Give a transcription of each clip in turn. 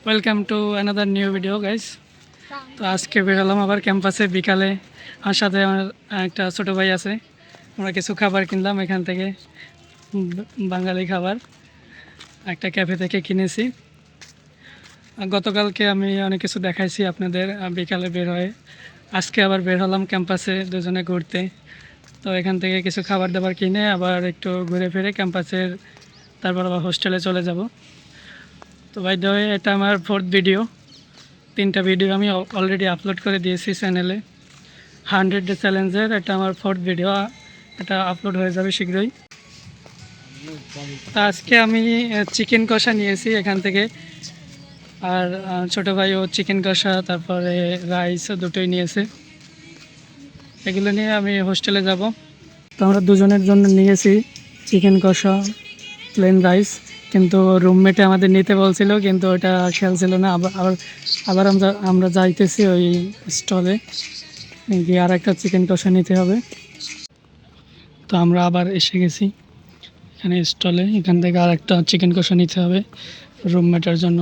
Welcome to another new video guys. তো আজকে বেরোলাম আবার ক্যাম্পাসে বিকালে। আমার সাথে আমার একটা ছোটো ভাই আছে। আমরা কিছু খাবার কিনলাম এখান থেকে, বাঙালি খাবার একটা ক্যাফে থেকে কিনেছি। গতকালকে আমি অনেক কিছু দেখাইছি আপনাদের বিকালে বের হয়ে। আজকে আবার বের হলাম ক্যাম্পাসে দুজনে ঘুরতে। তো এখান থেকে কিছু খাবার দাবার কিনে আবার একটু ঘুরে ফিরে ক্যাম্পাসের তারপর আবার হোস্টেলে চলে যাব। তো বাই দ্য ওয়ে, এটা আমার 4th ভিডিও। 3টা ভিডিও আমি অলরেডি আপলোড করে দিয়েছি চ্যানেলে। 100 ডে চ্যালেঞ্জের এটা আমার 4th ভিডিও, এটা আপলোড হয়ে যাবে শীঘ্রই। তা আজকে আমি চিকেন কষা নিয়েছি এখান থেকে, আর ছোটো ভাইও চিকেন কষা তারপরে রাইসও দুটোই নিয়েছে। এগুলো নিয়ে আমি হোস্টেলে যাব। তো আমরা দুজনের জন্য নিয়েছি চিকেন কষা, প্লেন রাইস, কিন্তু রুমমেটে আমাদের নিতে বলছিল কিন্তু ওটা খেয়াল ছিল না। আবার আমরা যাইতেছি ওই স্টলে গিয়ে আর একটা চিকেন কষা নিতে হবে। তো আমরা আবার এসে গেছি এখানে স্টলে, এখান থেকে আর একটা চিকেন কষা নিতে হবে রুমমেটের জন্য।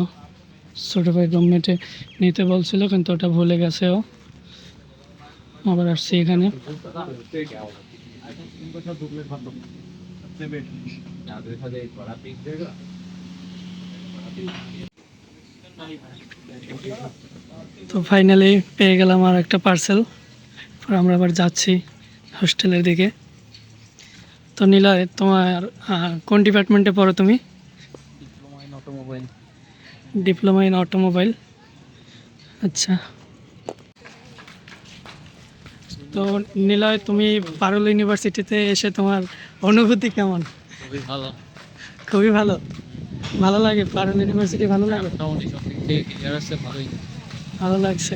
ছোটো ভাই রুমমেটে নিতে বলছিল কিন্তু ওটা ভুলে গেছে ও। আবার আসছি এখানে। তো ফাইনালি পেয়ে গেলাম আর একটা পার্সেল। আমরা আবার যাচ্ছি হোস্টেলের দিকে। তো নীলা, তোমার কোন ডিপার্টমেন্টে পড়ো তুমি? Diploma in automobile. আচ্ছা। তো নীলয়, তুমি পারুল ইউনিভার্সিটিতে এসে তোমার অনুভূতি কেমন? খুবই ভালো। খুবই ভালো। ভালো লাগে পারুল ইউনিভার্সিটি? ভালো লাগে? ভালো লাগছে।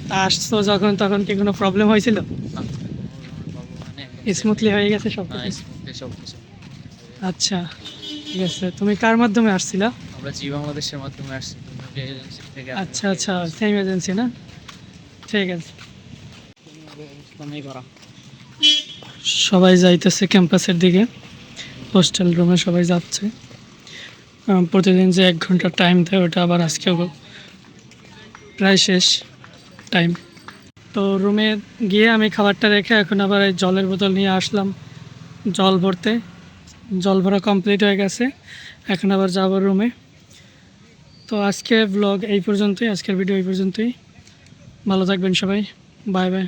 তা আসছো যখন তখন কি কোনো প্রবলেম হয়েছিল? স্মুথলি হয়ে গেছে সব কিছু? আচ্ছা, ঠিক আছে। তুমি কার মাধ্যমে আসছিলা? আমরা জি বাংলাদেশের মাধ্যমে আসছি। আচ্ছা আচ্ছা, সেম এজেন্সি না? ঠিক আছে। সবাই যাইতেছে ক্যাম্পাসের দিকে, হোস্টেল রুমে সবাই যাচ্ছে। প্রতিদিন যে 1 ঘন্টা টাইম দেয় ওটা আবার আজকেও প্রায় শেষ টাইম। তো রুমে গিয়ে আমি খাবারটা রেখে এখন আবার এই জলের বোতল নিয়ে আসলাম জল ভরতে। জল ভরা কমপ্লিট হয়ে গেছে, এখন আবার যাব রুমে। তো আজকে ব্লগ এই পর্যন্তই, আজকের ভিডিও এই পর্যন্তই। ভালো থাকবেন সবাই, বাই বাই।